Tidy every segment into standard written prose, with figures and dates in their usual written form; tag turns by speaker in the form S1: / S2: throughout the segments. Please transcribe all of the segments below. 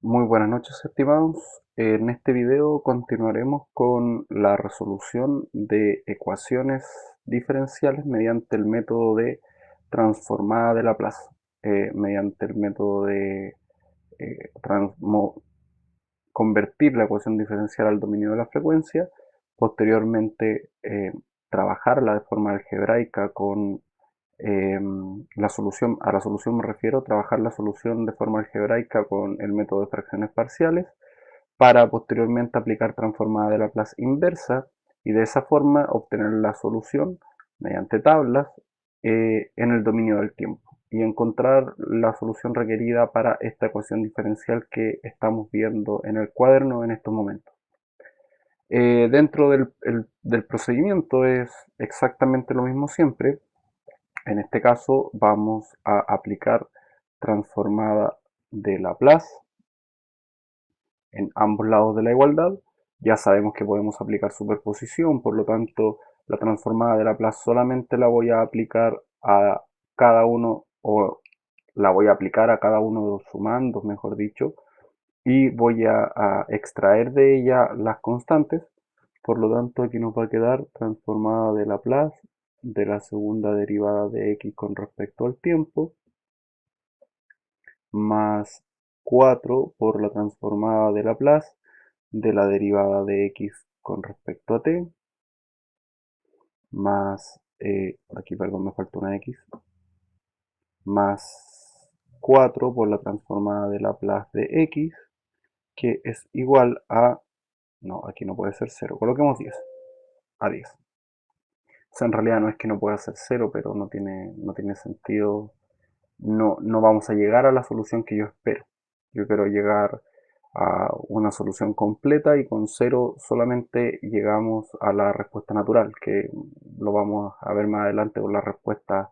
S1: Muy buenas noches, estimados. En este video continuaremos con la resolución de ecuaciones diferenciales mediante el método de transformada de Laplace, mediante el método de eh, convertir la ecuación diferencial al dominio de la frecuencia, posteriormente trabajarla de forma algebraica con la solución. A la solución me refiero a trabajar la solución de forma algebraica con el método de fracciones parciales para posteriormente aplicar transformada de Laplace inversa y de esa forma obtener la solución mediante tablas en el dominio del tiempo y encontrar la solución requerida para esta ecuación diferencial que estamos viendo en el cuaderno en estos momentos. Dentro del procedimiento es exactamente lo mismo siempre. En este caso vamos a aplicar transformada de Laplace en ambos lados de la igualdad. Ya sabemos que podemos aplicar superposición, por lo tanto la transformada de Laplace solamente la voy a aplicar a cada uno, o la voy a aplicar a cada uno de los sumandos, mejor dicho, y voy a extraer de ella las constantes. Por lo tanto aquí nos va a quedar transformada de Laplace de la segunda derivada de x con respecto al tiempo, más 4 por la transformada de Laplace de la derivada de x con respecto a t, más, aquí perdón, me falta una x, más 4 por la transformada de Laplace de x, que es igual a, no, aquí no puede ser 0, coloquemos 10, a 10. O sea, en realidad no es que no pueda ser 0, pero no tiene sentido. No vamos a llegar a la solución que yo espero. Yo quiero llegar a una solución completa y con 0 solamente llegamos a la respuesta natural, que lo vamos a ver más adelante con las respuestas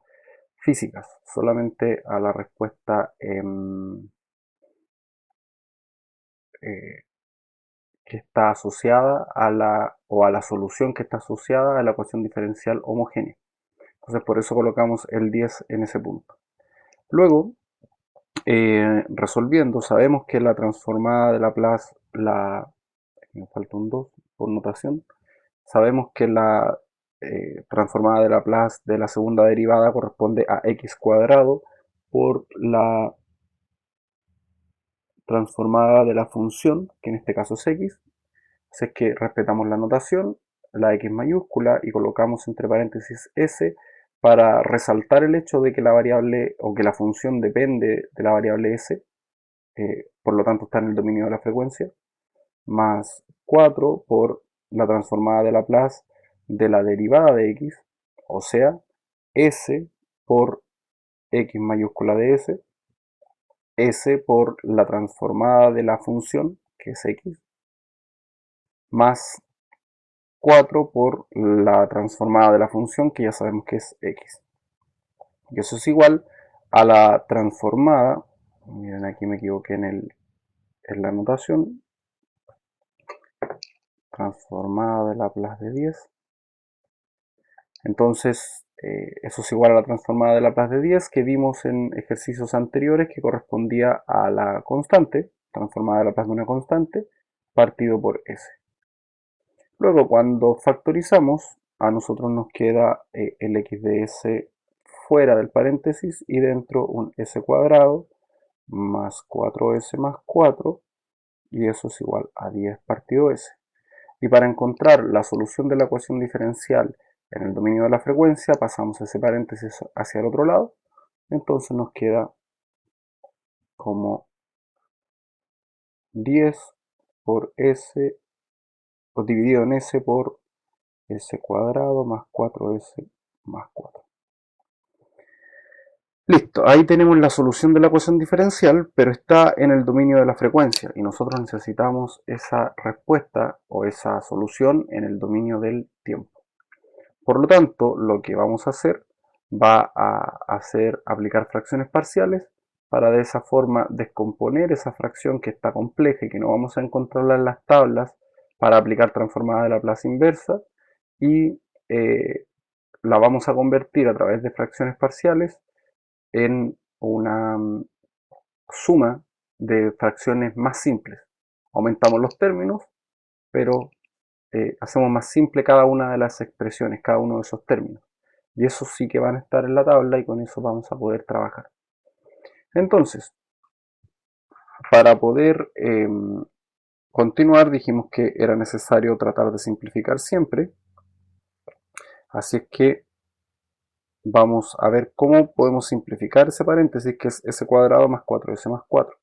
S1: físicas, solamente a la respuesta eh, que está asociada a la solución que está asociada a la ecuación diferencial homogénea. Entonces por eso colocamos el 10 en ese punto. Luego, resolviendo, sabemos que la transformada de Laplace, me falta un 2 por notación, sabemos que la transformada de Laplace de la segunda derivada corresponde a x cuadrado por la transformada de la función, que en este caso es x. Así es que respetamos la notación, la x mayúscula, y colocamos entre paréntesis s para resaltar el hecho de que la variable o que la función depende de la variable s, por lo tanto está en el dominio de la frecuencia, más 4 por la transformada de Laplace de la derivada de x, o sea, s por x mayúscula de s por la transformada de la función, que es x, más 4 por la transformada de la función, que ya sabemos que es x. Y eso es igual a la transformada, miren aquí me equivoqué en la notación, transformada de Laplace de 10. Entonces, eso es igual a la transformada de Laplace de 10 que vimos en ejercicios anteriores, que correspondía a la constante, transformada de Laplace de una constante, partido por s. Luego, cuando factorizamos, a nosotros nos queda el x de s fuera del paréntesis y dentro un s cuadrado más 4s más 4, y eso es igual a 10 partido s. Y para encontrar la solución de la ecuación diferencial en el dominio de la frecuencia, pasamos ese paréntesis hacia el otro lado, entonces nos queda como 10 por s, o dividido en s por s cuadrado más 4s más 4. Listo, ahí tenemos la solución de la ecuación diferencial, pero está en el dominio de la frecuencia y nosotros necesitamos esa respuesta o esa solución en el dominio del tiempo. Por lo tanto, lo que vamos a hacer va a hacer aplicar fracciones parciales para de esa forma descomponer esa fracción que está compleja y que no vamos a encontrarla en las tablas para aplicar transformada de Laplace inversa, y la vamos a convertir a través de fracciones parciales en una suma de fracciones más simples. Aumentamos los términos, pero hacemos más simple cada una de las expresiones, cada uno de esos términos. Y eso sí que van a estar en la tabla y con eso vamos a poder trabajar. Entonces, para poder continuar, dijimos que era necesario tratar de simplificar siempre. Así es que vamos a ver cómo podemos simplificar ese paréntesis, que es s cuadrado más 4s más 4.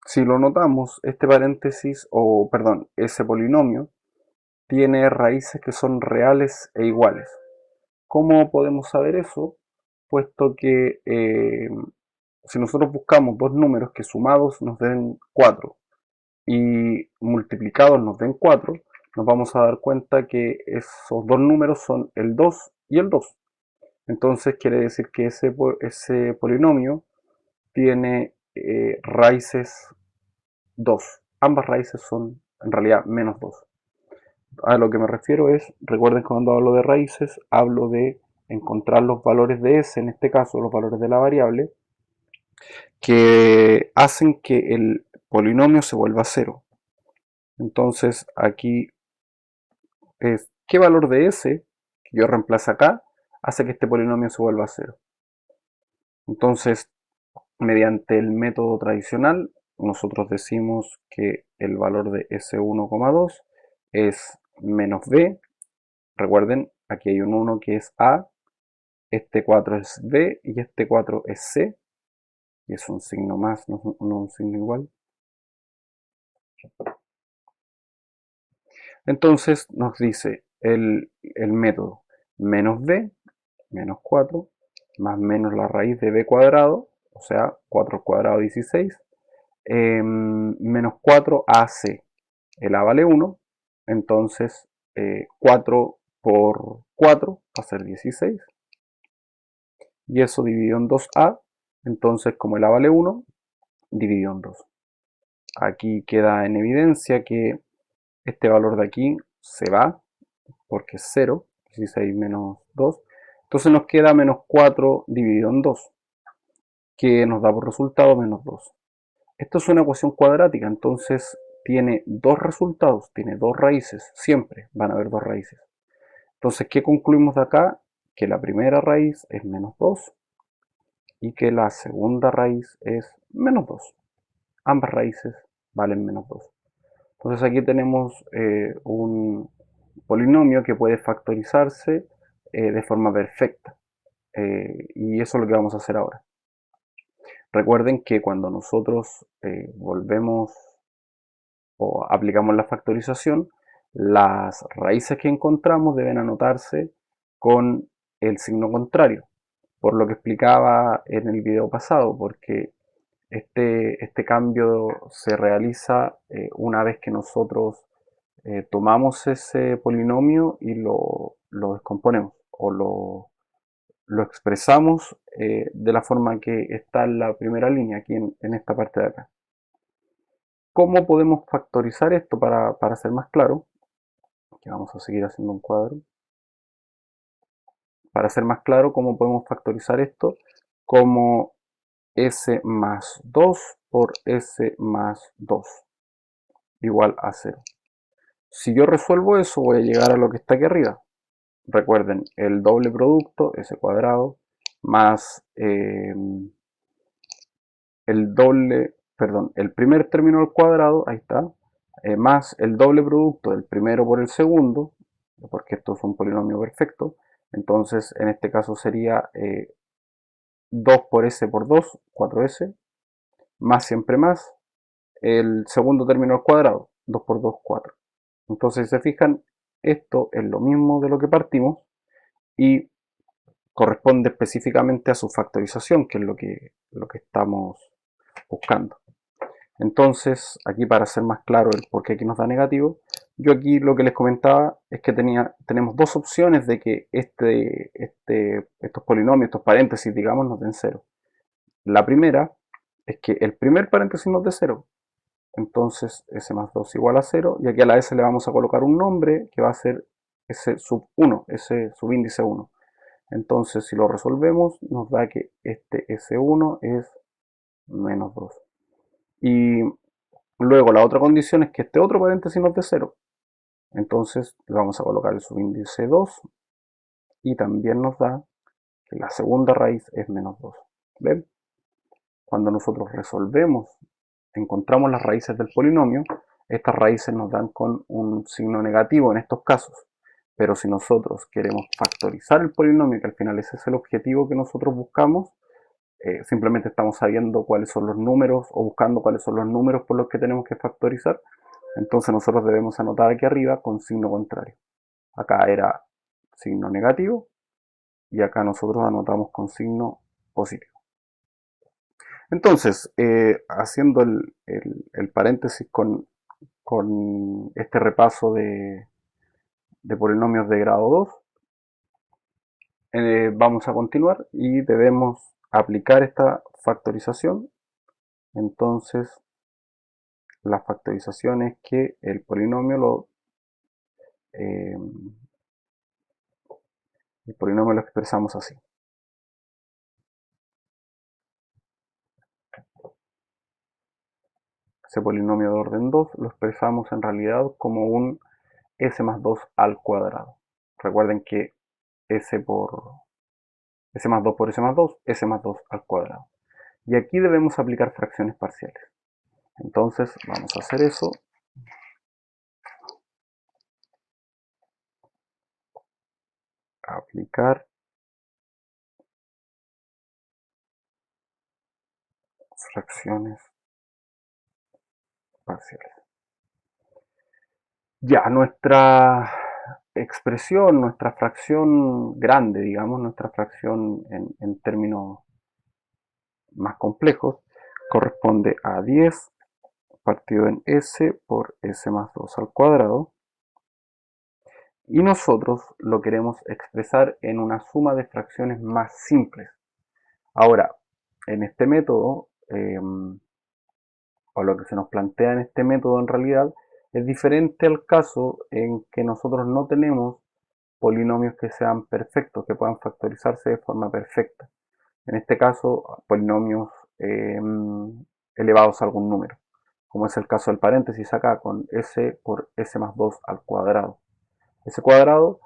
S1: Si lo notamos, este paréntesis, o perdón, ese polinomio, tiene raíces que son reales e iguales. ¿Cómo podemos saber eso? Puesto que si nosotros buscamos dos números que sumados nos den 4 y multiplicados nos den 4, nos vamos a dar cuenta que esos dos números son el 2 y el 2. Entonces quiere decir que ese polinomio tiene raíces 2. Ambas raíces son en realidad menos 2. A lo que me refiero es, recuerden que cuando hablo de raíces, hablo de encontrar los valores de s, en este caso los valores de la variable, que hacen que el polinomio se vuelva cero. Entonces aquí es qué valor de s que yo reemplazo acá hace que este polinomio se vuelva cero. Entonces, mediante el método tradicional, nosotros decimos que el valor de S1,2 es menos B. Recuerden, aquí hay un 1 que es A, este 4 es B y este 4 es C. Y es un signo más, no un signo igual. Entonces nos dice el método menos B, menos 4, más menos la raíz de B cuadrado, o sea, 4 al cuadrado 16, menos 4AC. El A vale 1, entonces 4 por 4 va a ser 16. Y eso dividido en 2A, entonces como el A vale 1, dividido en 2. Aquí queda en evidencia que este valor de aquí se va, porque es 0, 16 menos 2. Entonces nos queda menos 4 dividido en 2, que nos da por resultado menos 2. Esto es una ecuación cuadrática, entonces tiene dos resultados, tiene dos raíces, siempre van a haber dos raíces. Entonces, ¿qué concluimos de acá? Que la primera raíz es menos 2 y que la segunda raíz es menos 2. Ambas raíces valen menos 2. Entonces aquí tenemos un polinomio que puede factorizarse de forma perfecta. Y eso es lo que vamos a hacer ahora. Recuerden que cuando nosotros volvemos o aplicamos la factorización, las raíces que encontramos deben anotarse con el signo contrario, por lo que explicaba en el video pasado, porque este cambio se realiza una vez que nosotros tomamos ese polinomio y lo descomponemos o lo expresamos de la forma que está en la primera línea, aquí en esta parte de acá. ¿Cómo podemos factorizar esto para ser más claro? Aquí vamos a seguir haciendo un cuadro. Para ser más claro, ¿cómo podemos factorizar esto? Como s más 2 por s más 2 igual a 0. Si yo resuelvo eso, voy a llegar a lo que está aquí arriba. Recuerden, el doble producto, s cuadrado, más el primer término al cuadrado, ahí está, más el doble producto del primero por el segundo, porque esto es un polinomio perfecto. Entonces, en este caso sería 2 por s por 2, 4s, más siempre más, el segundo término al cuadrado, 2 por 2, 4. Entonces, si se fijan, esto es lo mismo de lo que partimos y corresponde específicamente a su factorización, que es lo que estamos buscando. Entonces, aquí para hacer más claro el por qué aquí nos da negativo, yo aquí lo que les comentaba es que tenemos dos opciones de que estos polinomios, estos paréntesis, digamos, nos den 0. La primera es que el primer paréntesis nos dé 0. Entonces, s más 2 igual a 0. Y aquí a la s le vamos a colocar un nombre que va a ser s sub 1, s subíndice 1. Entonces, si lo resolvemos, nos da que este S1 es menos 2. Y luego la otra condición es que este otro paréntesis nos dé 0. Entonces le vamos a colocar el subíndice 2 y también nos da que la segunda raíz es menos 2. ¿Ven? Cuando nosotros resolvemos, encontramos las raíces del polinomio, estas raíces nos dan con un signo negativo en estos casos. Pero si nosotros queremos factorizar el polinomio, que al final ese es el objetivo que nosotros buscamos, simplemente estamos sabiendo cuáles son los números o buscando cuáles son los números por los que tenemos que factorizar. Entonces nosotros debemos anotar aquí arriba con signo contrario. Acá era signo negativo y acá nosotros anotamos con signo positivo. Entonces, haciendo el paréntesis con este repaso de polinomios de grado 2, vamos a continuar y debemos aplicar esta factorización. Entonces, la factorización es que el polinomio eh, lo expresamos así. Ese polinomio de orden 2 lo expresamos en realidad como un s más 2 al cuadrado. Recuerden que s más 2 por s más 2, s más 2 al cuadrado. Y aquí debemos aplicar fracciones parciales. Entonces vamos a hacer eso. Aplicar fracciones parciales. Ya, nuestra expresión, nuestra fracción grande, digamos, nuestra fracción en términos más complejos, corresponde a 10 partido en s por s más 2 al cuadrado. Y nosotros lo queremos expresar en una suma de fracciones más simples. Ahora, en este método, o lo que se nos plantea en este método en realidad, es diferente al caso en que nosotros no tenemos polinomios que sean perfectos, que puedan factorizarse de forma perfecta. En este caso, polinomios elevados a algún número, como es el caso del paréntesis acá con s por s más 2 al cuadrado. Ese cuadrado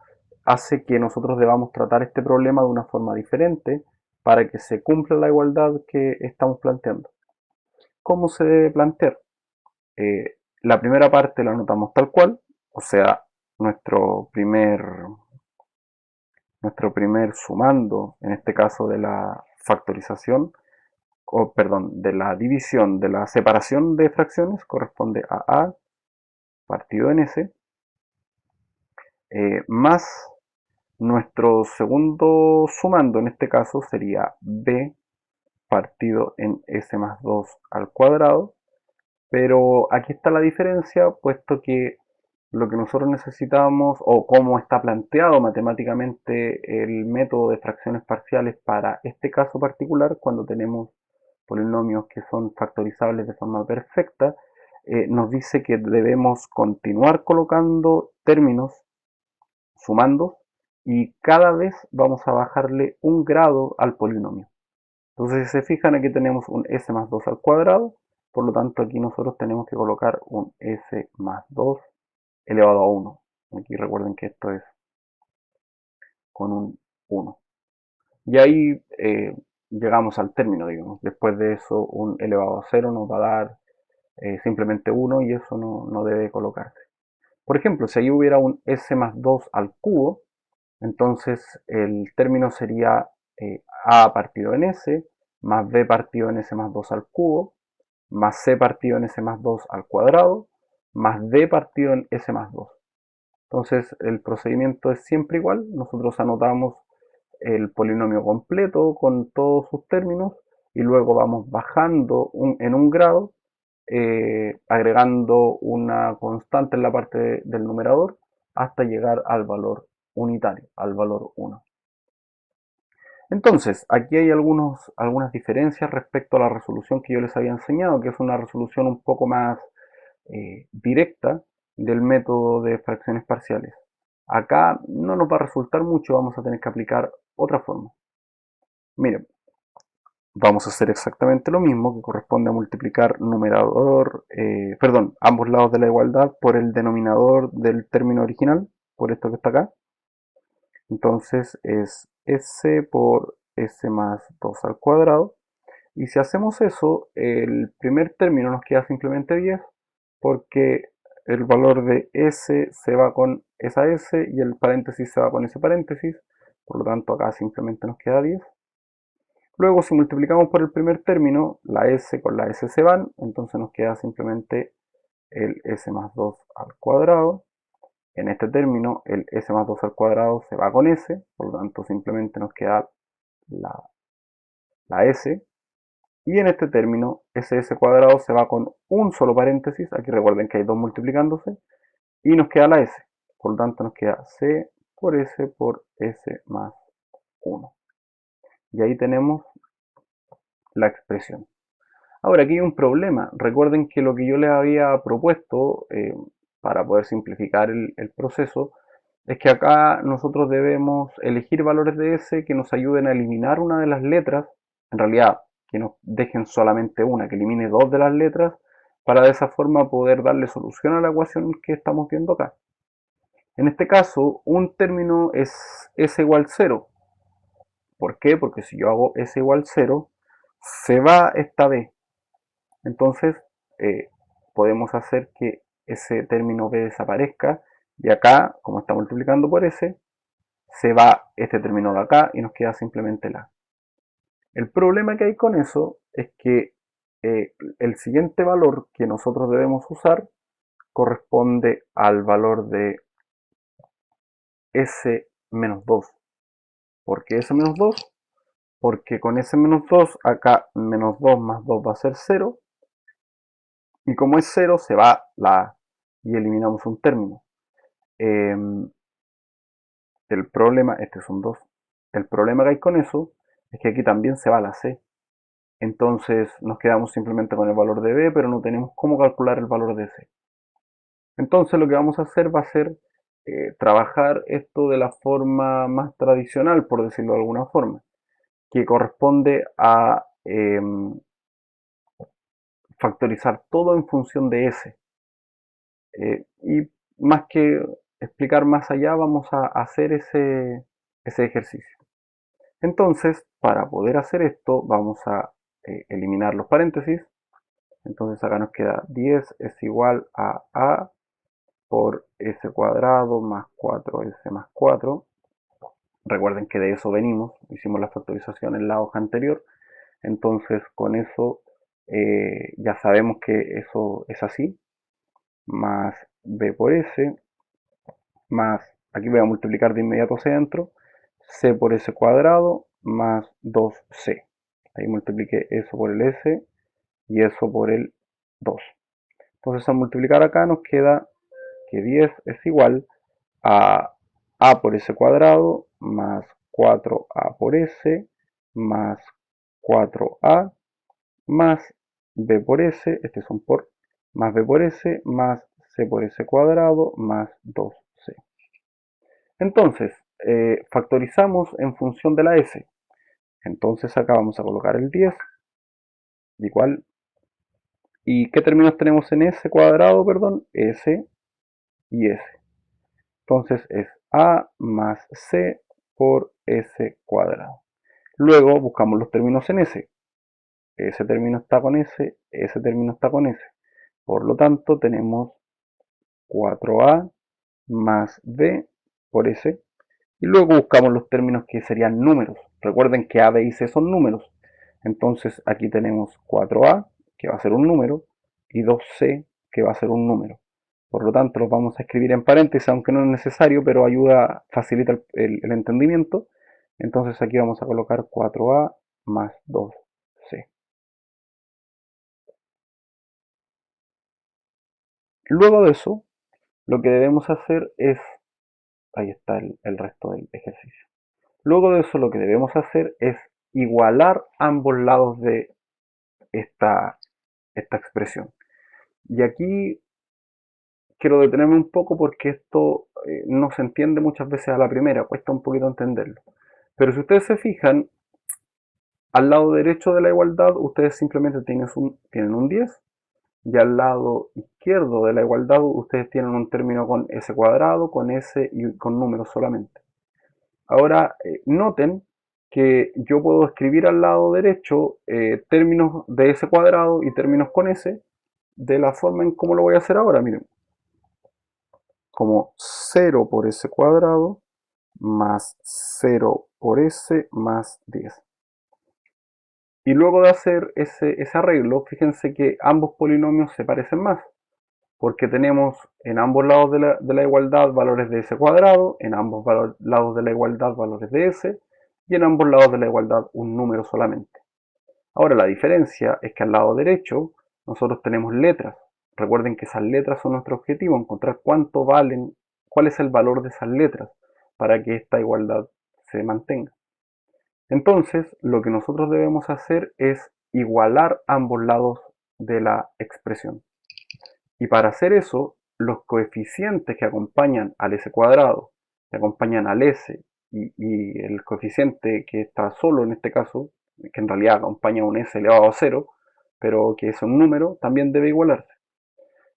S1: hace que nosotros debamos tratar este problema de una forma diferente para que se cumpla la igualdad que estamos planteando. ¿Cómo se debe plantear? La primera parte la anotamos tal cual, o sea, nuestro primer sumando, en este caso de la factorización, o perdón, de la división, de la separación de fracciones, corresponde a partido en S, más nuestro segundo sumando, en este caso, sería B partido en S más 2 al cuadrado, pero aquí está la diferencia, puesto que lo que nosotros necesitamos, o cómo está planteado matemáticamente el método de fracciones parciales para este caso particular, cuando tenemos polinomios que son factorizables de forma perfecta, nos dice que debemos continuar colocando términos sumando y cada vez vamos a bajarle un grado al polinomio. Entonces, si se fijan, aquí tenemos un s más 2 al cuadrado, por lo tanto aquí nosotros tenemos que colocar un s más 2 elevado a 1. Aquí recuerden que esto es con un 1. Y ahí llegamos al término, digamos. Después de eso, un elevado a 0 nos va a dar simplemente 1 y eso no debe colocarse. Por ejemplo, si ahí hubiera un s más 2 al cubo, entonces el término sería a partido en s, más b partido en s más 2 al cubo, más c partido en s más 2 al cuadrado, más d partido en s más 2. Entonces el procedimiento es siempre igual, nosotros anotamos el polinomio completo con todos sus términos y luego vamos bajando en un grado, agregando una constante en la parte del numerador hasta llegar al valor unitario, al valor 1. Entonces, aquí hay algunas diferencias respecto a la resolución que yo les había enseñado, que es una resolución un poco más directa del método de fracciones parciales. Acá no nos va a resultar mucho, vamos a tener que aplicar otra forma. Miren, vamos a hacer exactamente lo mismo, que corresponde a multiplicar ambos lados de la igualdad por el denominador del término original, por esto que está acá. Entonces es s por s más 2 al cuadrado. Y si hacemos eso, el primer término nos queda simplemente 10, porque el valor de s se va con esa s y el paréntesis se va con ese paréntesis. Por lo tanto, acá simplemente nos queda 10. Luego, si multiplicamos por el primer término, la s con la s se van, entonces nos queda simplemente el s más 2 al cuadrado. En este término, el s más 2 al cuadrado se va con s, por lo tanto simplemente nos queda la s. Y en este término, ss cuadrado se va con un solo paréntesis, aquí recuerden que hay dos multiplicándose, y nos queda la s. Por lo tanto nos queda c por s más 1. Y ahí tenemos la expresión. Ahora, aquí hay un problema. Recuerden que lo que yo les había propuesto para poder simplificar el proceso es que acá nosotros debemos elegir valores de s que nos ayuden a eliminar una de las letras, en realidad que nos dejen solamente una, que elimine dos de las letras, para de esa forma poder darle solución a la ecuación que estamos viendo acá. En este caso, un término es s igual 0. ¿Por qué? Porque si yo hago s igual 0, se va esta b. Entonces, eh, podemos hacer que ese término b desaparezca y acá, como está multiplicando por s, se va este término de acá y nos queda simplemente la. El problema que hay con eso es que el siguiente valor que nosotros debemos usar corresponde al valor de s menos 2. ¿Por qué s menos 2? Porque con s menos 2 acá menos 2 más 2 va a ser 0. Y como es 0 se va la a y eliminamos un término. El problema, este es un 2. El problema que hay con eso es que aquí también se va la c. Entonces nos quedamos simplemente con el valor de b, pero no tenemos cómo calcular el valor de c. Entonces lo que vamos a hacer va a ser trabajar esto de la forma más tradicional, por decirlo de alguna forma, que corresponde a factorizar todo en función de s. Y más que explicar más allá, vamos a hacer ese ejercicio. Entonces, para poder hacer esto, vamos a eliminar los paréntesis. Entonces acá nos queda 10 es igual a por s cuadrado más 4s más 4. Recuerden que de eso venimos, hicimos la factorización en la hoja anterior. Entonces con eso ya sabemos que eso es así. Más b por s más, aquí voy a multiplicar de inmediato hacia adentro, c por s cuadrado más 2c. Ahí multipliqué eso por el s y eso por el 2. Entonces al multiplicar acá nos queda que 10 es igual a por s cuadrado más 4a por s más 4a más b por s, este es un por, más b por s más c por s cuadrado más 2c. Entonces, factorizamos en función de la s. Entonces acá vamos a colocar el 10 igual. ¿Y qué términos tenemos en s cuadrado? Perdón, s y s. Entonces es a más c por s cuadrado. Luego buscamos los términos en s. Ese término está con s, ese término está con s. Por lo tanto tenemos 4a más b por s. Y luego buscamos los términos que serían números. Recuerden que a, b y c son números. Entonces aquí tenemos 4a, que va a ser un número, y 2c, que va a ser un número. Por lo tanto, los vamos a escribir en paréntesis, aunque no es necesario, pero ayuda, facilita el entendimiento. Entonces aquí vamos a colocar 4a más 2c. Luego de eso, lo que debemos hacer es, ahí está el resto del ejercicio. Luego de eso lo que debemos hacer es igualar ambos lados de esta expresión. Y aquí quiero detenerme un poco porque esto no se entiende muchas veces a la primera, cuesta un poquito entenderlo. Pero si ustedes se fijan, Al lado derecho de la igualdad ustedes simplemente tienen un 10 y al lado izquierdo de la igualdad ustedes tienen un término con s cuadrado, con s y con números solamente. Ahora noten que yo puedo escribir al lado derecho términos de s cuadrado y términos con s de la forma en cómo lo voy a hacer ahora, miren, como 0 por s cuadrado más 0 por s más 10. Y luego de hacer ese arreglo, fíjense que ambos polinomios se parecen más, porque tenemos en ambos lados de la igualdad valores de s cuadrado, en ambos lados de la igualdad valores de s, y en ambos lados de la igualdad un número solamente. Ahora la diferencia es que al lado derecho nosotros tenemos letras. Recuerden que esas letras son nuestro objetivo, encontrar cuánto valen, cuál es el valor de esas letras para que esta igualdad se mantenga. Entonces, lo que nosotros debemos hacer es igualar ambos lados de la expresión. Y para hacer eso, los coeficientes que acompañan al s cuadrado, que acompañan al s, y el coeficiente que está solo en este caso, que en realidad acompaña a un s elevado a 0, pero que es un número, también debe igualarse.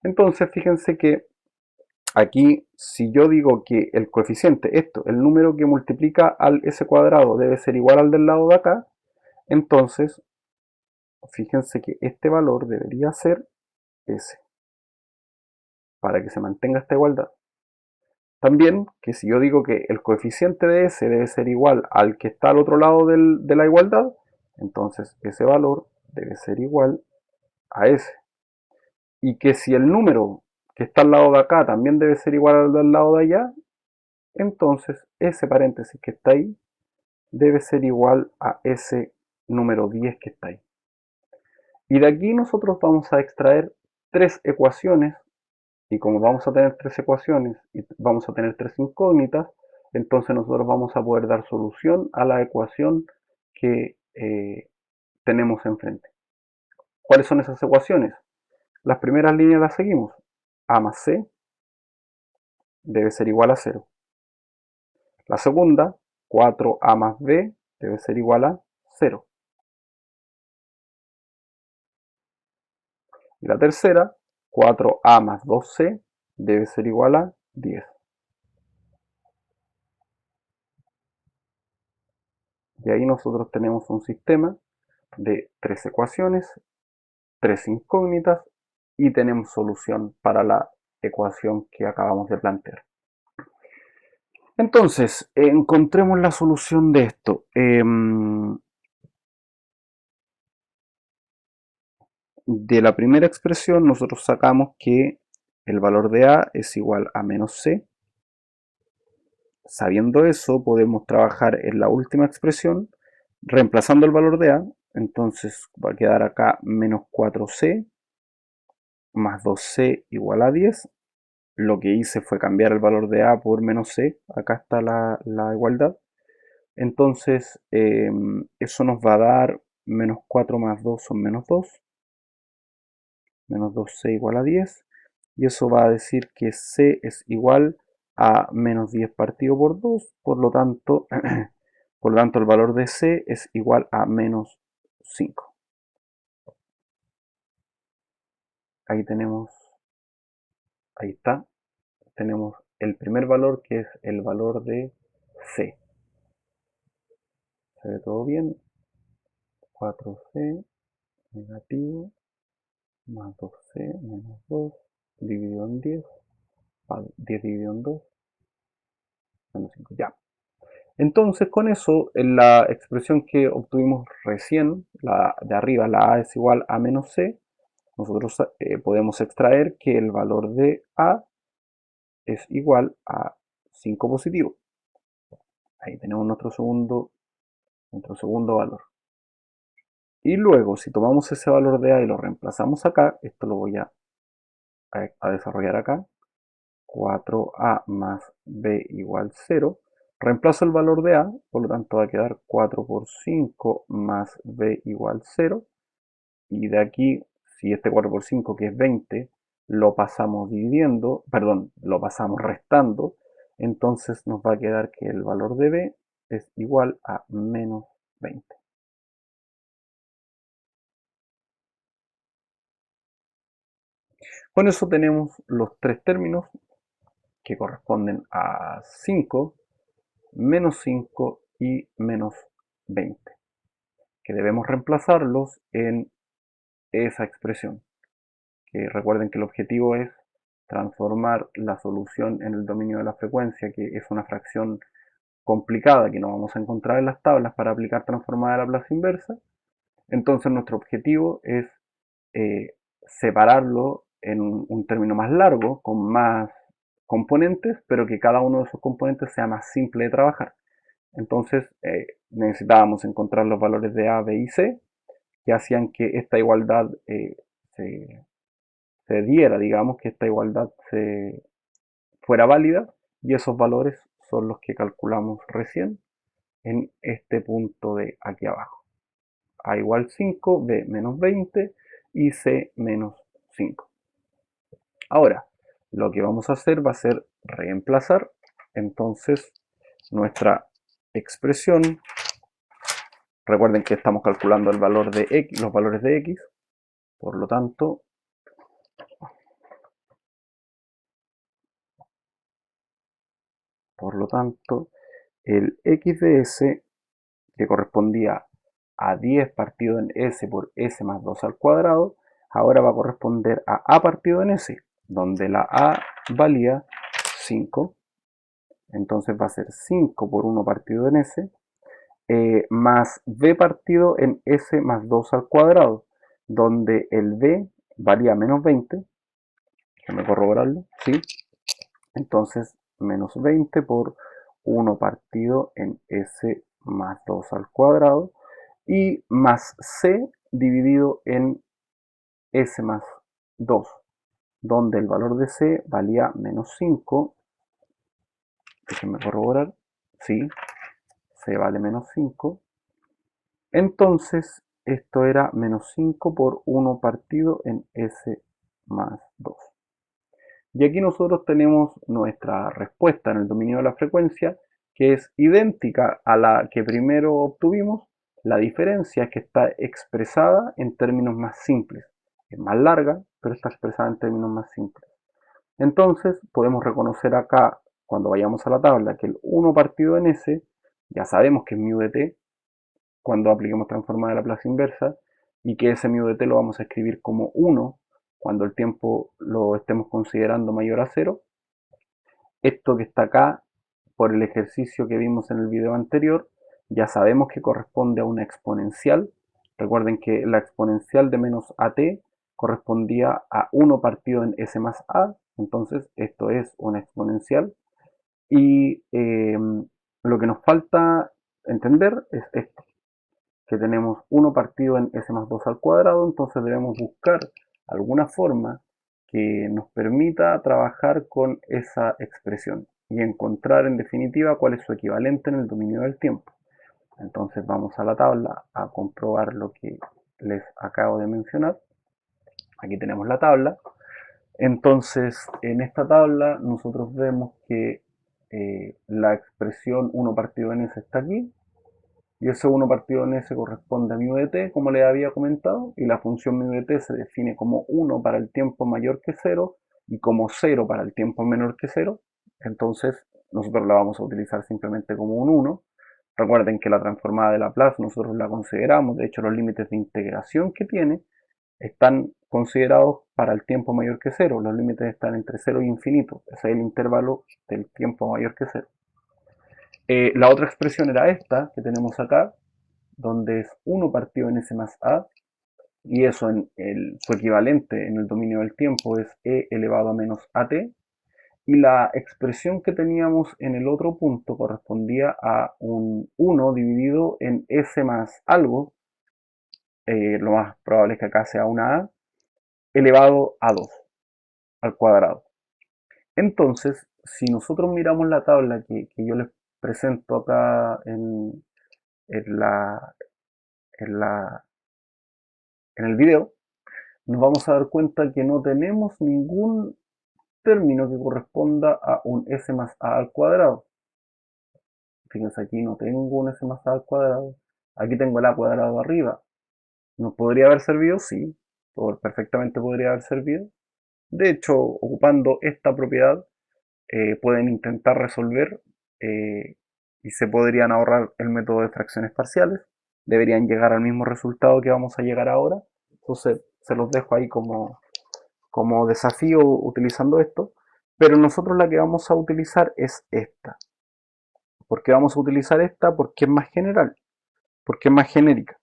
S1: Entonces, fíjense que aquí, si yo digo que el coeficiente, el número que multiplica al s cuadrado debe ser igual al del lado de acá, entonces, fíjense que este valor debería ser s, para que se mantenga esta igualdad. También, que si yo digo que el coeficiente de s debe ser igual al que está al otro lado de la igualdad, entonces ese valor debe ser igual a s. Y que si el número que está al lado de acá también debe ser igual al del lado de allá, entonces ese paréntesis que está ahí debe ser igual a ese número 10 que está ahí. Y de aquí nosotros vamos a extraer tres ecuaciones, y como vamos a tener tres ecuaciones y vamos a tener tres incógnitas, entonces nosotros vamos a poder dar solución a la ecuación que tenemos enfrente. ¿Cuáles son esas ecuaciones? Las primeras líneas las seguimos. A más c debe ser igual a 0. La segunda, 4a más b, debe ser igual a 0. Y la tercera, 4a más 2c, debe ser igual a 10. Y ahí nosotros tenemos un sistema de tres ecuaciones, tres incógnitas, y tenemos solución para la ecuación que acabamos de plantear. Entonces, encontremos la solución de esto. De la primera expresión nosotros sacamos que el valor de a es igual a menos c. Sabiendo eso, podemos trabajar en la última expresión reemplazando el valor de a. Entonces va a quedar acá menos 4c más 2c igual a 10. Lo que hice fue cambiar el valor de a por menos c. Acá está la igualdad. Entonces eso nos va a dar menos 4 más 2 son menos 2. Menos 2c igual a 10. Y eso va a decir que c es igual a menos 10 partido por 2. Por lo tanto, el valor de c es igual a menos 5. Ahí tenemos, ahí está, tenemos el primer valor que es el valor de c. Se ve todo bien. 4c negativo más 2c menos 2 dividido en 10. 10 dividido en 2 menos 5. Ya. Entonces con eso, en la expresión que obtuvimos recién, la de arriba, la a es igual a menos c, nosotros podemos extraer que el valor de a es igual a 5 positivo. Ahí tenemos nuestro segundo valor. Y luego, si tomamos ese valor de a y lo reemplazamos acá, esto lo voy a desarrollar acá, 4a más b igual 0. Reemplazo el valor de a, por lo tanto va a quedar 4 por 5 más b igual 0. Y de aquí, si este 4 por 5 que es 20, lo pasamos dividiendo, perdón, lo pasamos restando, entonces nos va a quedar que el valor de b es igual a menos 20. Con eso tenemos los tres términos que corresponden a 5, menos 5 y menos 20, que debemos reemplazarlos en esa expresión. Que recuerden que el objetivo es transformar la solución en el dominio de la frecuencia, que es una fracción complicada que no vamos a encontrar en las tablas para aplicar transformada a la Laplace inversa. Entonces nuestro objetivo es separarlo en un término más largo, con más componentes, pero que cada uno de esos componentes sea más simple de trabajar. Entonces necesitábamos encontrar los valores de A, B y C, que hacían que esta igualdad se diera, digamos, que esta igualdad fuera válida, y esos valores son los que calculamos recién en este punto de aquí abajo. A igual 5, B menos 20 y C menos 5. Ahora, lo que vamos a hacer va a ser reemplazar entonces nuestra expresión. Recuerden que estamos calculando el valor de x, los valores de x, por lo tanto, el x de s, que correspondía a 10 partido en s por s más 2 al cuadrado, ahora va a corresponder a a partido en s, donde la a valía 5. Entonces va a ser 5 por 1 partido en s, más b partido en s más 2 al cuadrado, donde el b valía menos 20. Déjame corroborarlo, ¿sí? Entonces menos 20 por 1 partido en s más 2 al cuadrado, y más c dividido en s más 2, donde el valor de c valía menos 5. Déjenme corroborar, sí, c vale menos 5. Entonces esto era menos 5 por 1 partido en s más 2. Y aquí nosotros tenemos nuestra respuesta en el dominio de la frecuencia, que es idéntica a la que primero obtuvimos. La diferencia es que está expresada en términos más simples. Es más larga, pero está expresada en términos más simples. Entonces podemos reconocer acá, cuando vayamos a la tabla, que el 1 partido en s, ya sabemos que es mu de t, cuando apliquemos transformada de Laplace inversa, y que ese mu de t lo vamos a escribir como 1 cuando el tiempo lo estemos considerando mayor a 0. Esto que está acá, por el ejercicio que vimos en el video anterior, ya sabemos que corresponde a una exponencial. Recuerden que la exponencial de menos at correspondía a 1 partido en s más a, entonces esto es una exponencial. Y lo que nos falta entender es esto, que tenemos 1 partido en s más 2 al cuadrado, entonces debemos buscar alguna forma que nos permita trabajar con esa expresión y encontrar en definitiva cuál es su equivalente en el dominio del tiempo. Entonces vamos a la tabla a comprobar lo que les acabo de mencionar. Aquí tenemos la tabla. Entonces en esta tabla nosotros vemos que la expresión 1 partido en s está aquí, y ese 1 partido en s corresponde a mu de t, como les había comentado, y la función mu de t se define como 1 para el tiempo mayor que 0 y como 0 para el tiempo menor que 0. Entonces nosotros la vamos a utilizar simplemente como un 1. Recuerden que la transformada de Laplace nosotros la consideramos, de hecho los límites de integración que tiene están considerados para el tiempo mayor que 0. Los límites están entre 0 y infinito, ese es el intervalo del tiempo mayor que 0. La otra expresión era esta que tenemos acá, donde es 1 partido en s más a, y eso su equivalente en el dominio del tiempo es e elevado a menos at, y la expresión que teníamos en el otro punto correspondía a un 1 dividido en s más algo, lo más probable es que acá sea una a, elevado a 2 al cuadrado. Entonces, si nosotros miramos la tabla que yo les presento acá en la, en la, en el video, nos vamos a dar cuenta que no tenemos ningún término que corresponda a un s más a al cuadrado. Fíjense, aquí no tengo un s más a al cuadrado. Aquí tengo el a cuadrado arriba. ¿Nos podría haber servido? Sí, perfectamente podría haber servido. De hecho, ocupando esta propiedad, pueden intentar resolver y se podrían ahorrar el método de fracciones parciales. Deberían llegar al mismo resultado que vamos a llegar ahora. Entonces, se los dejo ahí como desafío utilizando esto. Pero nosotros la que vamos a utilizar es esta. ¿Por qué vamos a utilizar esta? Porque es más general, porque es más genérica.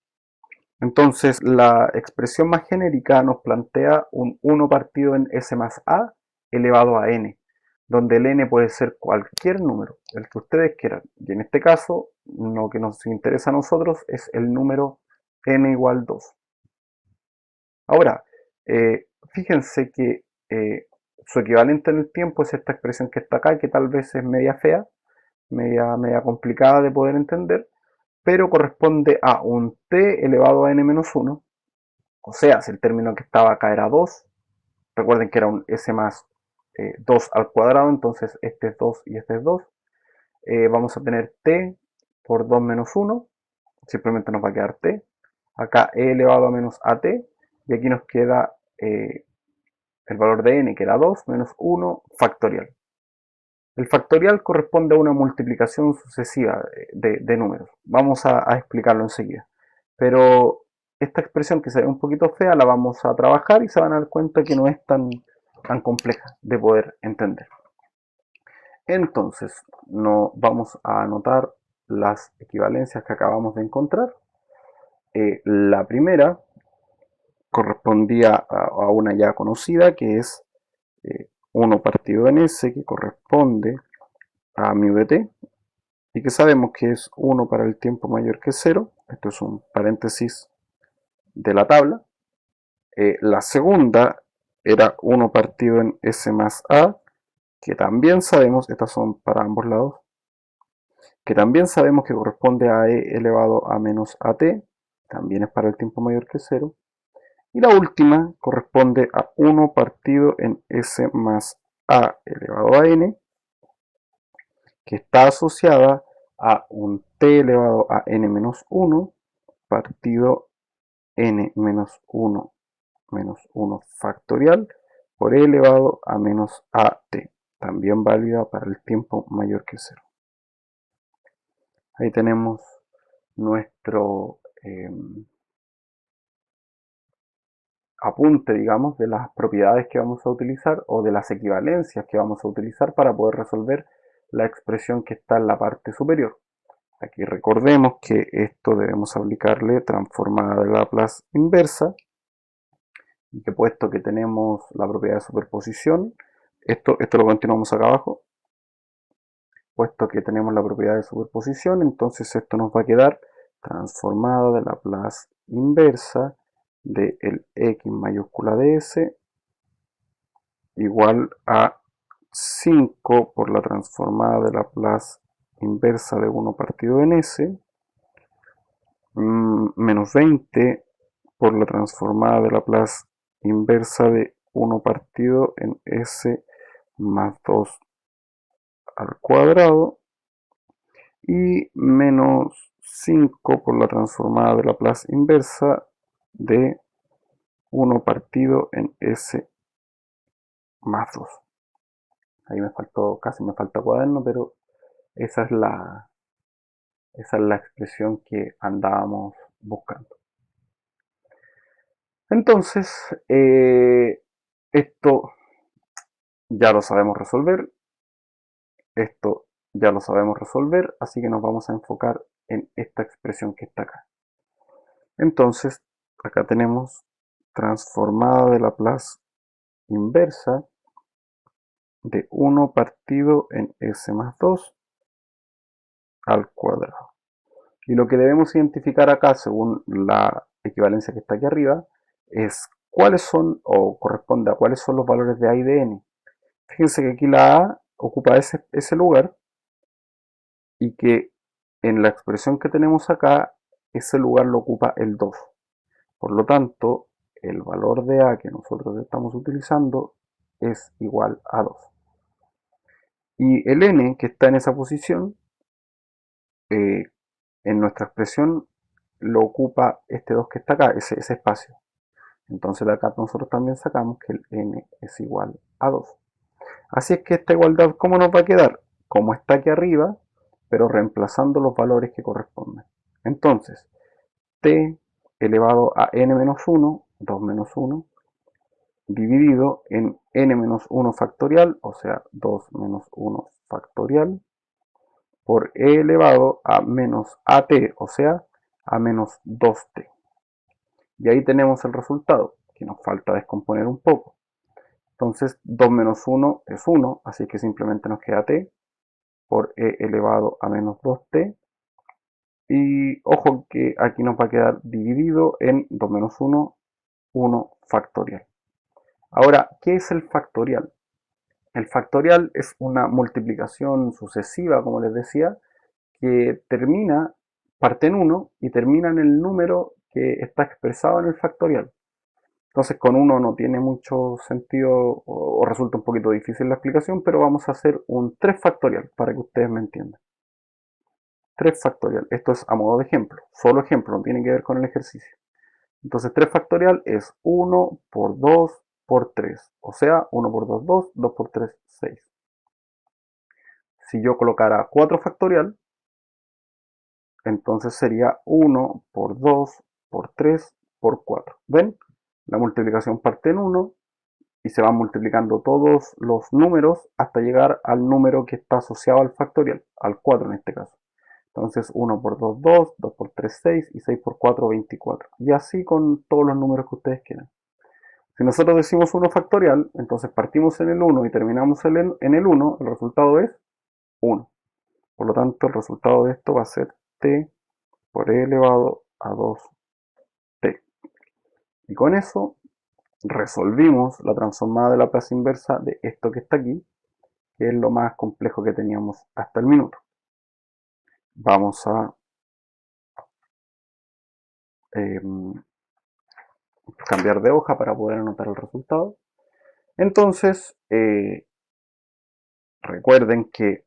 S1: Entonces, la expresión más genérica nos plantea un 1 partido en s más a elevado a n, donde el n puede ser cualquier número, el que ustedes quieran. Y en este caso, lo que nos interesa a nosotros es el número n igual 2. Ahora, fíjense que su equivalente en el tiempo es esta expresión que está acá, que tal vez es media fea, media complicada de poder entender, pero corresponde a un t elevado a n-1, o sea, si el término que estaba acá era 2, recuerden que era un s más 2 al cuadrado, entonces este es 2 y este es 2, vamos a tener t por 2 menos 1, simplemente nos va a quedar t, acá e elevado a menos at, y aquí nos queda el valor de n, que era 2, menos 1 factorial. El factorial corresponde a una multiplicación sucesiva de números. Vamos a explicarlo enseguida. Pero esta expresión que se ve un poquito fea la vamos a trabajar y se van a dar cuenta que no es tan compleja de poder entender. Entonces, no, vamos a anotar las equivalencias que acabamos de encontrar. La primera correspondía a una ya conocida, que es 1 partido en s, que corresponde a mu de t, y que sabemos que es 1 para el tiempo mayor que 0. Esto es un paréntesis de la tabla. La segunda era 1 partido en s más a, que también sabemos, estas son para ambos lados, que también sabemos que corresponde a e elevado a menos at, también es para el tiempo mayor que 0. Y la última corresponde a 1 partido en s más a elevado a n, que está asociada a un t elevado a n menos 1 partido n menos 1 menos 1 factorial por e elevado a menos at, también válida para el tiempo mayor que 0. Ahí tenemos nuestro apunte, digamos, de las propiedades que vamos a utilizar o de las equivalencias que vamos a utilizar para poder resolver la expresión que está en la parte superior. Aquí recordemos que esto debemos aplicarle transformada de Laplace inversa, y que puesto que tenemos la propiedad de superposición, esto lo continuamos acá abajo, puesto que tenemos la propiedad de superposición, entonces esto nos va a quedar transformada de Laplace inversa de el x mayúscula de s igual a 5 por la transformada de Laplace inversa de 1 partido en s, menos 20 por la transformada de Laplace inversa de 1 partido en s más 2 al cuadrado, y menos 5 por la transformada de Laplace inversa de 1 partido en s más 2. Ahí casi me falta cuaderno, pero esa es la expresión que andábamos buscando. Entonces, esto ya lo sabemos resolver, esto ya lo sabemos resolver, así que nos vamos a enfocar en esta expresión que está acá. Entonces, acá tenemos transformada de Laplace inversa de 1 partido en s más 2 al cuadrado. Y lo que debemos identificar acá, según la equivalencia que está aquí arriba, es cuáles son, o corresponde a cuáles son los valores de a y de n. Fíjense que aquí la a ocupa ese lugar, y que en la expresión que tenemos acá, ese lugar lo ocupa el 2. Por lo tanto, el valor de a que nosotros estamos utilizando es igual a 2. Y el n que está en esa posición, en nuestra expresión lo ocupa este 2 que está acá, ese espacio. Entonces de acá nosotros también sacamos que el n es igual a 2. Así es que esta igualdad, ¿cómo nos va a quedar? Como está aquí arriba, pero reemplazando los valores que corresponden. Entonces, t elevado a n menos 1, 2 menos 1, dividido en n menos 1 factorial, o sea, 2 menos 1 factorial, por e elevado a menos at, o sea, a menos 2t. Y ahí tenemos el resultado, que nos falta descomponer un poco. Entonces 2 menos 1 es 1, así que simplemente nos queda t por e elevado a menos 2t. Y ojo que aquí nos va a quedar dividido en 2 menos 1, 1 factorial. Ahora, ¿qué es el factorial? El factorial es una multiplicación sucesiva, como les decía, que parte en 1 y termina en el número que está expresado en el factorial. Entonces con 1 no tiene mucho sentido o resulta un poquito difícil la explicación, pero vamos a hacer un 3 factorial para que ustedes me entiendan. 3 factorial, esto es a modo de ejemplo, solo ejemplo, no tiene que ver con el ejercicio. Entonces 3 factorial es 1 por 2 por 3, o sea, 1 por 2, 2, 2 por 3, 6. Si yo colocara 4 factorial, entonces sería 1 por 2 por 3 por 4. ¿Ven? La multiplicación parte en 1 y se van multiplicando todos los números hasta llegar al número que está asociado al factorial, al 4 en este caso. Entonces 1 por 2, 2, 2 por 3, 6 y 6 por 4, 24. Y así con todos los números que ustedes quieran. Si nosotros decimos 1 factorial, entonces partimos en el 1 y terminamos en el 1, el resultado es 1. Por lo tanto, el resultado de esto va a ser t por e elevado a 2t. Y con eso resolvimos la transformada de Laplace inversa de esto que está aquí, que es lo más complejo que teníamos hasta el minuto. Vamos a eh, cambiar de hoja para poder anotar el resultado. Entonces, recuerden que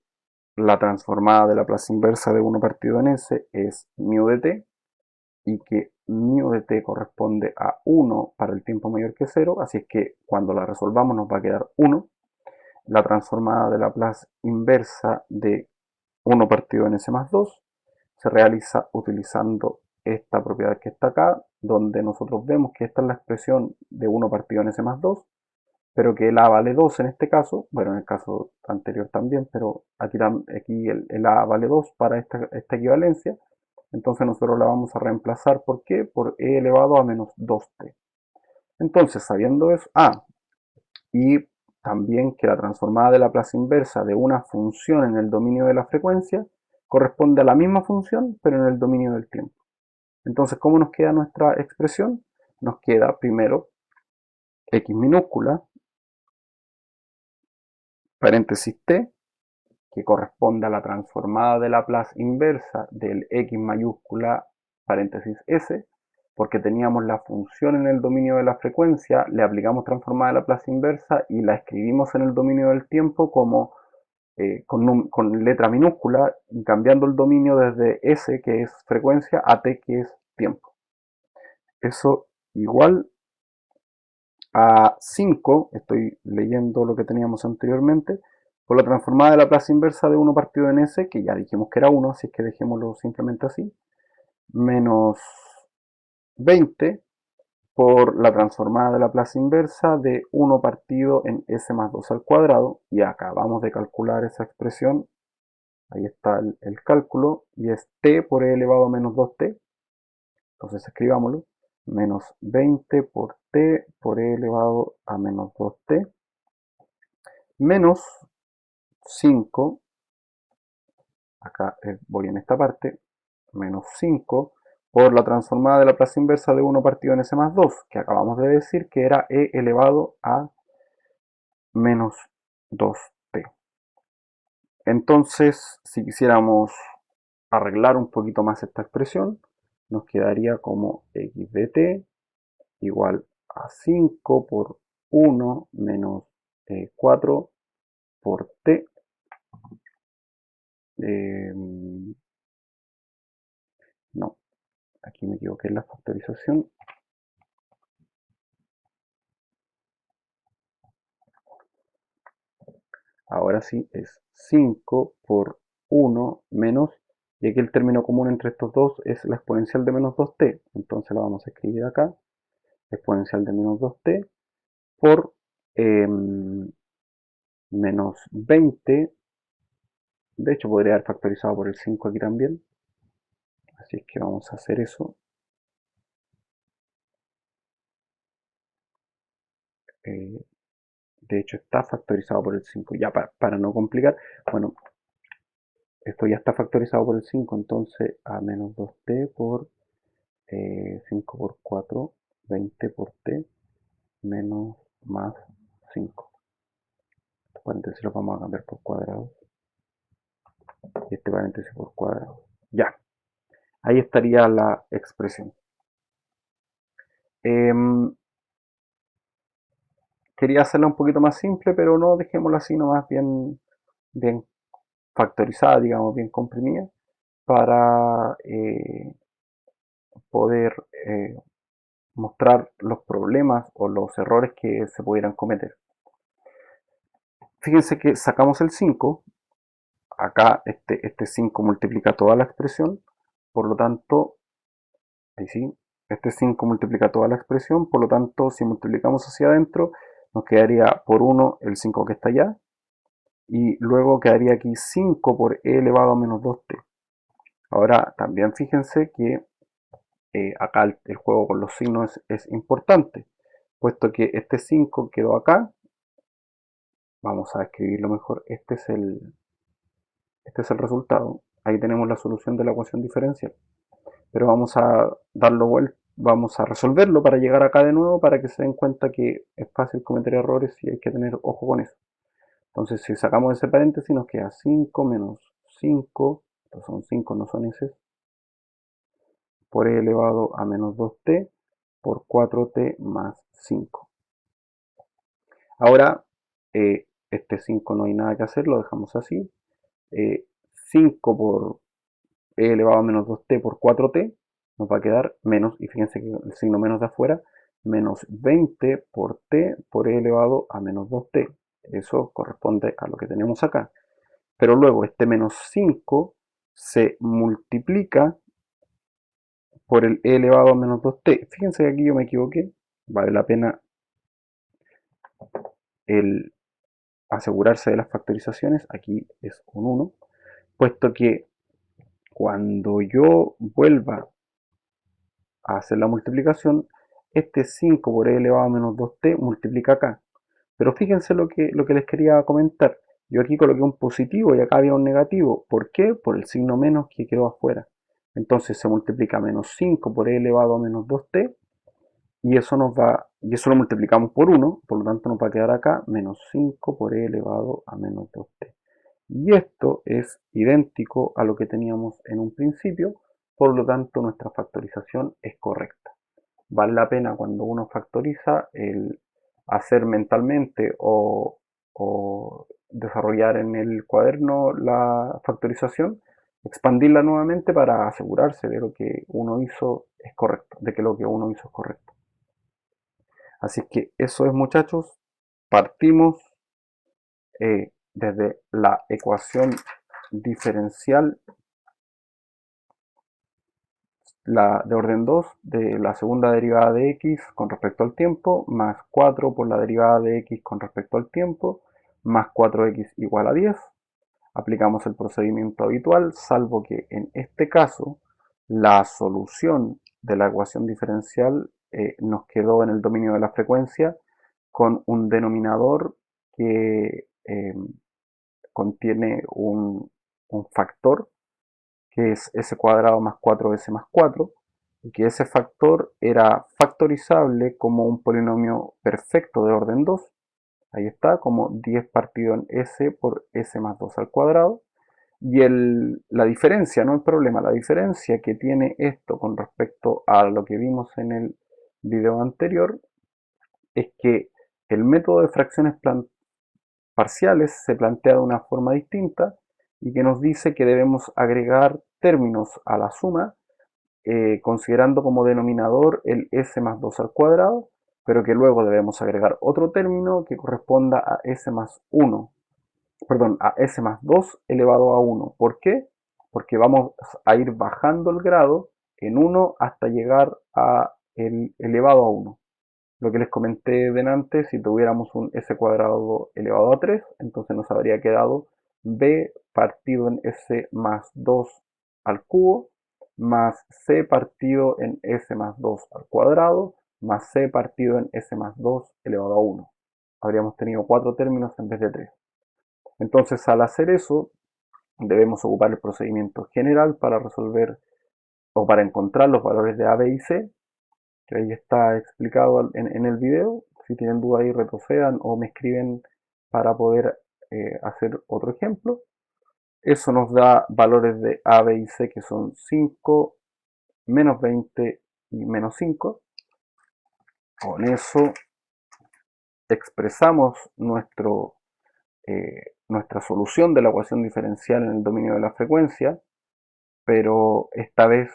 S1: la transformada de Laplace inversa de 1 partido en s es μ de t, y que μ de t corresponde a 1 para el tiempo mayor que 0, así es que cuando la resolvamos nos va a quedar 1. La transformada de Laplace inversa de 1 partido en s más 2 se realiza utilizando esta propiedad que está acá, donde nosotros vemos que esta es la expresión de 1 partido en s más 2, pero que el a vale 2 en este caso, bueno, en el caso anterior también, pero aquí el a vale 2 para esta equivalencia. Entonces nosotros la vamos a reemplazar, ¿por qué? Por e elevado a menos 2t. Entonces, sabiendo eso, y también que la transformada de Laplace inversa de una función en el dominio de la frecuencia corresponde a la misma función, pero en el dominio del tiempo. Entonces, ¿cómo nos queda nuestra expresión? Nos queda primero x minúscula, paréntesis t, que corresponde a la transformada de Laplace inversa del x mayúscula, paréntesis s, porque teníamos la función en el dominio de la frecuencia, le aplicamos transformada de Laplace inversa y la escribimos en el dominio del tiempo como con letra minúscula, cambiando el dominio desde s, que es frecuencia, a t, que es tiempo. Eso igual a 5, estoy leyendo lo que teníamos anteriormente, por la transformada de Laplace inversa de 1 partido en s, que ya dijimos que era 1, así que dejémoslo simplemente así, menos 20 por la transformada de Laplace inversa de 1 partido en s más 2 al cuadrado, y acabamos de calcular esa expresión, ahí está el cálculo, y es t por e elevado a menos 2t, entonces escribámoslo, menos 20 por t por e elevado a menos 2t, menos 5, acá voy en esta parte, menos 5 por la transformada de la Laplace inversa de 1 partido en s más 2, que acabamos de decir que era e elevado a menos 2t. Entonces, si quisiéramos arreglar un poquito más esta expresión, nos quedaría como x de t igual a 5 por 1 menos 4 por t. No, aquí me equivoqué en la factorización. Ahora sí es 5 por 1 menos, y aquí el término común entre estos dos es la exponencial de menos 2t. Entonces la vamos a escribir acá, exponencial de menos 2t por menos 20. De hecho podría haber factorizado por el 5 aquí también. Así es que vamos a hacer eso. De hecho está factorizado por el 5. Ya para no complicar, bueno, esto ya está factorizado por el 5, entonces a menos 2t por 5 por 4, 20 por t, menos más 5. Este paréntesis lo vamos a cambiar por cuadrado. Y este paréntesis por cuadrado. Ya, ahí estaría la expresión. Quería hacerla un poquito más simple, pero no, dejémosla así nomás bien factorizada, digamos, bien comprimida, para poder mostrar los problemas o los errores que se pudieran cometer. Fíjense que sacamos el 5, acá este 5 multiplica toda la expresión, por lo tanto, ahí sí, este 5 multiplica toda la expresión, por lo tanto, si multiplicamos hacia adentro, nos quedaría por 1 el 5 que está allá, y luego quedaría aquí 5 por e elevado a menos 2t. Ahora, también fíjense que acá el juego con los signos es importante, puesto que este 5 quedó acá. Vamos a escribirlo mejor. Este es el resultado. Ahí tenemos la solución de la ecuación diferencial. Pero vamos a darlo vuelta, vamos a resolverlo para llegar acá de nuevo, para que se den cuenta que es fácil cometer errores y hay que tener ojo con eso. Entonces, si sacamos ese paréntesis, nos queda 5 menos 5, estos son 5, no son ese, por e elevado a menos 2t por 4t más 5. Ahora, este 5 no hay nada que hacer, lo dejamos así. 5 por e elevado a menos 2t por 4t nos va a quedar menos, y fíjense que el signo menos de afuera, menos 20 por t por e elevado a menos 2t. Eso corresponde a lo que tenemos acá. Pero luego este menos 5 se multiplica por el e elevado a menos 2t. Fíjense que aquí yo me equivoqué. Vale la pena el asegurarse de las factorizaciones. Aquí es un 1, puesto que cuando yo vuelva a hacer la multiplicación, este 5 por e elevado a menos 2t multiplica acá. Pero fíjense lo que les quería comentar. Yo aquí coloqué un positivo y acá había un negativo. ¿Por qué? Por el signo menos que quedó afuera. Entonces se multiplica menos 5 por e elevado a menos 2t, y eso lo multiplicamos por 1, por lo tanto nos va a quedar acá menos 5 por e elevado a menos 2t. Y esto es idéntico a lo que teníamos en un principio, por lo tanto nuestra factorización es correcta. Vale la pena cuando uno factoriza el hacer mentalmente o desarrollar en el cuaderno la factorización, expandirla nuevamente para asegurarse de lo que uno hizo es correcto, de que lo que uno hizo es correcto. Así que eso es, muchachos, partimos desde la ecuación diferencial de orden 2 de la segunda derivada de x con respecto al tiempo, más 4 por la derivada de x con respecto al tiempo, más 4x igual a 10. Aplicamos el procedimiento habitual, salvo que en este caso la solución de la ecuación diferencial nos quedó en el dominio de la frecuencia con un denominador que contiene un factor que es s cuadrado más 4s más 4, y que ese factor era factorizable como un polinomio perfecto de orden 2. Ahí está, como 10 partido en s por s más 2 al cuadrado. Y la diferencia, no el problema, la diferencia que tiene esto con respecto a lo que vimos en el video anterior es que el método de fracciones parciales se plantea de una forma distinta, y que nos dice que debemos agregar términos a la suma, considerando como denominador el s más 2 al cuadrado, pero que luego debemos agregar otro término que corresponda a s más 1 perdón, a s más 2 elevado a 1. ¿Por qué? Porque vamos a ir bajando el grado en 1 hasta llegar a el elevado a 1. Lo que les comenté delante, si tuviéramos un s cuadrado elevado a 3, entonces nos habría quedado b partido en s más 2 al cubo, más c partido en s más 2 al cuadrado, más c partido en s más 2 elevado a 1. Habríamos tenido 4 términos en vez de 3. Entonces, al hacer eso, debemos ocupar el procedimiento general para resolver o para encontrar los valores de a, b y c, que ahí está explicado en el video. Si tienen duda ahí retrocedan o me escriben para poder hacer otro ejemplo. Eso nos da valores de a, b y c que son 5, menos 20 y menos 5. Con eso expresamos nuestra solución de la ecuación diferencial en el dominio de la frecuencia, pero esta vez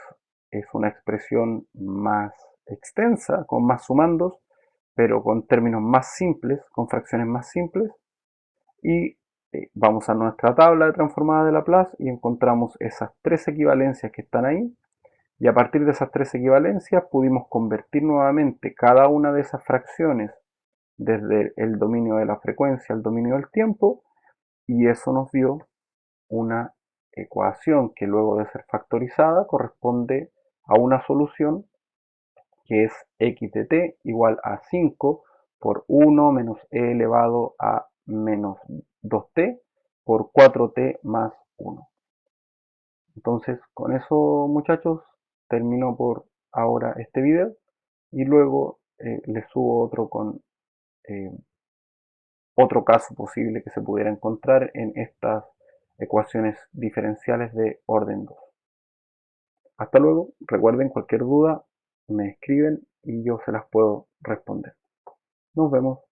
S1: es una expresión más extensa, con más sumandos, pero con términos más simples, con fracciones más simples, y vamos a nuestra tabla de transformadas de Laplace y encontramos esas tres equivalencias que están ahí, y a partir de esas tres equivalencias pudimos convertir nuevamente cada una de esas fracciones desde el dominio de la frecuencia al dominio del tiempo, y eso nos dio una ecuación que luego de ser factorizada corresponde a una solución que es x de t igual a 5 por 1 menos e elevado a menos 2t por 4t más 1. Entonces, con eso, muchachos, termino por ahora este video y luego les subo otro con eh, otro caso posible que se pudiera encontrar en estas ecuaciones diferenciales de orden 2. Hasta luego, recuerden cualquier duda, me escriben y yo se las puedo responder. Nos vemos.